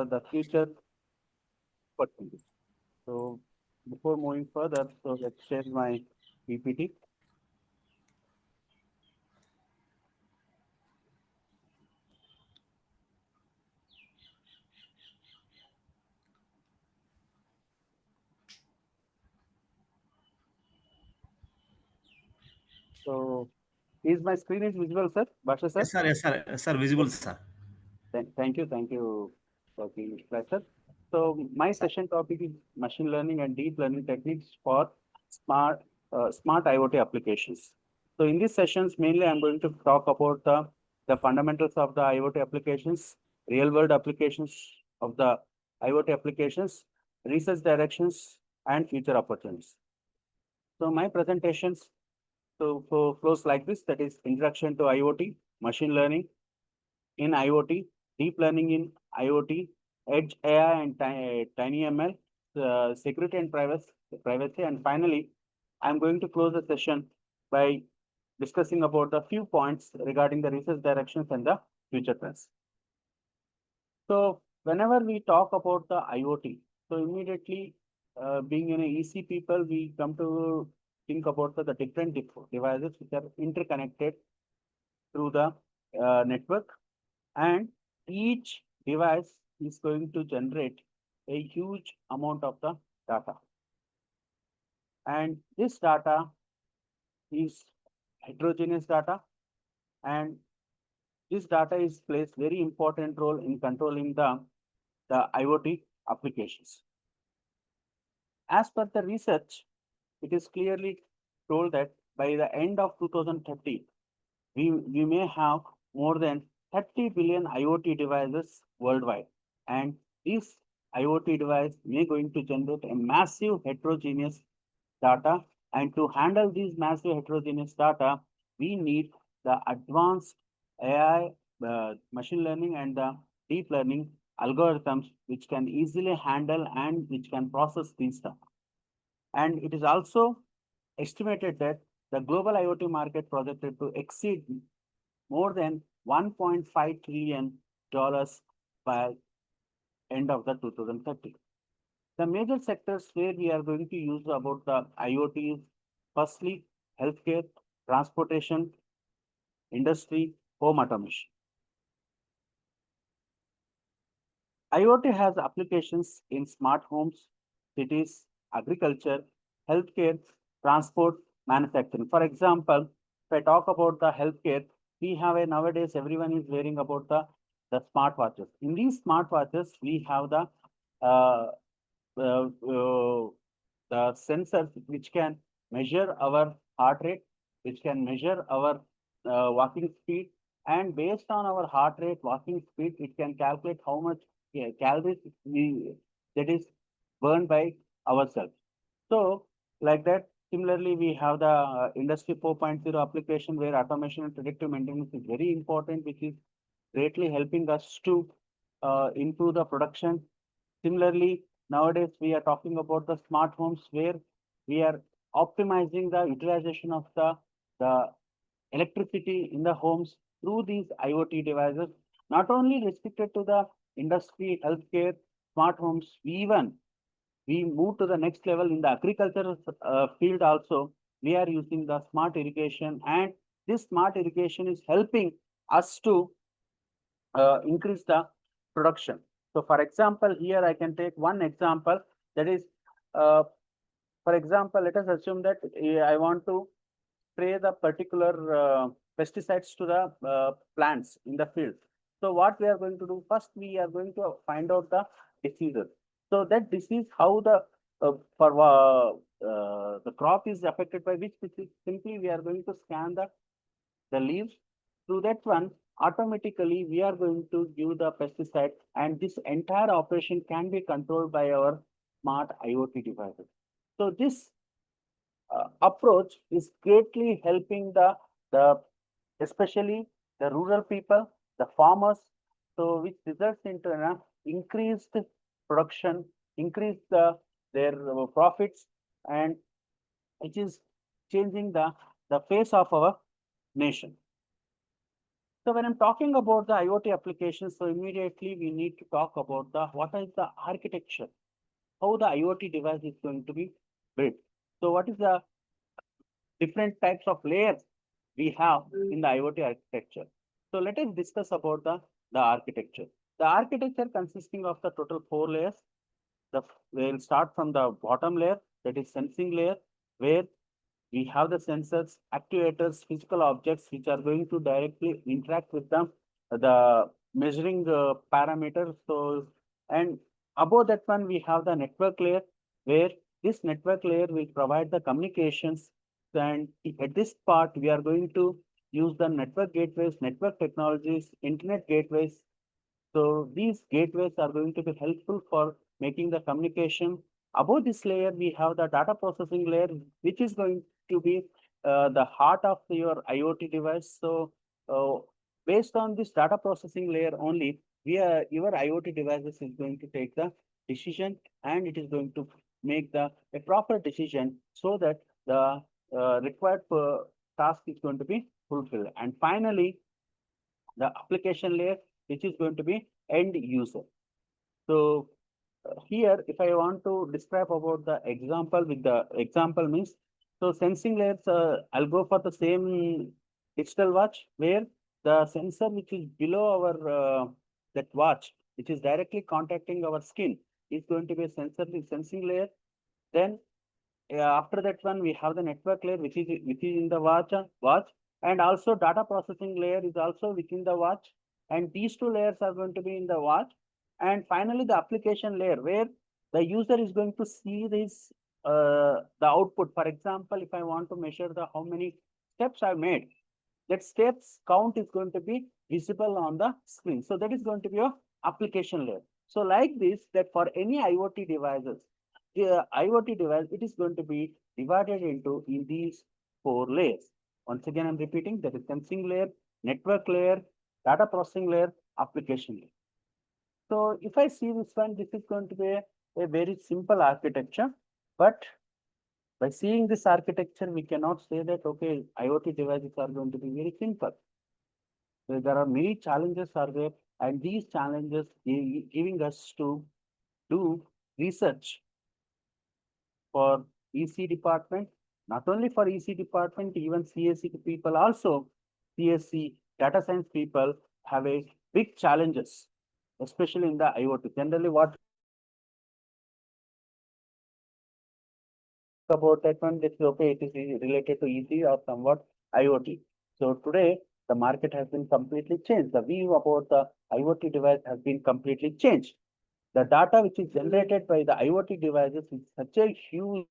the future opportunity. So before moving further, so let's share my PPT. So is my screen is visible, sir? Basha sir? Yes, sir. Yes, sir. Yes, sir. Visible, sir. Thank you for being here, sir. So my session topic is machine learning and deep learning techniques for smart smart IoT applications. So in these sessions, mainly I'm going to talk about the fundamentals of the IoT applications, real world applications of the IoT applications, research directions, and future opportunities. So my presentations flows like this, that is introduction to IoT, machine learning in IoT, deep learning in IoT, edge AI and tiny ML, security and privacy. And finally, I'm going to close the session by discussing about the few points regarding the research directions and the future trends. So whenever we talk about the IoT, so immediately being an EC people, we come to think about the different devices which are interconnected through the network, and each device is going to generate a huge amount of the data. And this data is heterogeneous data, and this data is plays very important role in controlling the IoT applications. As per the research, it is clearly told that by the end of 2030, we may have more than 30 billion IoT devices worldwide. And this IoT device may going to generate a massive heterogeneous data. And to handle these massive heterogeneous data, we need the advanced AI, machine learning, and the deep learning algorithms which can easily handle and which can process these data. And it is also estimated that the global IoT market projected to exceed more than $1.5 trillion by end of the 2030. The major sectors where we are going to use about the IoT is firstly healthcare, transportation, industry, home automation. IoT has applications in smart homes, cities, agriculture, healthcare, transport, manufacturing. For example, if I talk about the healthcare, we have a nowadays everyone is wearing about the smartwatches. In these smartwatches, we have uh, uh, uh, the sensors which can measure our heart rate, which can measure our walking speed, and based on our heart rate, walking speed, it can calculate how much calories that is burned by ourselves. So, like that, similarly, we have the Industry 4.0 application where automation and predictive maintenance is very important, which is greatly helping us to improve the production. Similarly, nowadays we are talking about the smart homes where we are optimizing the utilization of the electricity in the homes through these IoT devices, not only restricted to the industry, healthcare, smart homes, we move to the next level in the agriculture field also. We are using the smart irrigation, and this smart irrigation is helping us to increase the production. So, for example, here I can take one example, that is, uh, for example, let us assume that I want to spray the particular pesticides to the plants in the field. So what we are going to do first, we are going to find out the diseases. So that disease, how the crop is affected by which disease. Simply we are going to scan the leaves. Through that one, automatically we are going to give the pesticide, and this entire operation can be controlled by our smart IoT devices. So this approach is greatly helping the especially the rural people, the farmers, so which results into an increased production, increase their profits, and which is changing the face of our nation. So when I'm talking about the IoT applications, so immediately we need to talk about what is the architecture, how the IoT device is going to be built. So what is the different types of layers we have in the IoT architecture? So let us discuss about the architecture. The architecture consisting of the total 4 layers. We'll start from the bottom layer, that is sensing layer, where we have the sensors, actuators, physical objects which are going to directly interact with the measuring parameters. So, and above that one, we have the network layer, where this network layer will provide the communications. And at this part, we are going to use the network gateways, network technologies, internet gateways. So these gateways are going to be helpful for making the communication. Above this layer, we have the data processing layer, which is going to be the heart of your IoT device. So uh, based on this data processing layer only, your IoT devices is going to take the decision, and it is going to make a proper decision so that the required task is going to be fulfilled. And finally, the application layer, which is going to be end user. So here, if I want to describe about the example with the example means, so sensing layers, I'll go for the same digital watch where the sensor which is below our that watch, which is directly contacting our skin, is going to be a sensing layer. Then after that one, we have the network layer, which is in the watch, and also data processing layer is also within the watch. And these two layers are going to be in the watch. And finally, the application layer, where the user is going to see this the output. For example, if I want to measure the how many steps I've made, that steps count is going to be visible on the screen. So that is going to be your application layer. So like this, that for any IoT devices, the IoT device, it is going to be divided into in these 4 layers. Once again, I'm repeating, that is sensing layer, network layer, data processing layer, application layer. So if I see this one, this is going to be a very simple architecture, but by seeing this architecture, we cannot say that, okay, IoT devices are going to be very simple. So there are many challenges are there, and these challenges giving us to do research for EC department, not only for EC department, even CSC people also, CSC data science people have a big challenges, especially in the IoT. Generally, what about that one, this is okay, it is related to EC or somewhat IoT. So today, the market has been completely changed. The view about the IoT device has been completely changed. The data which is generated by the IoT devices is such a huge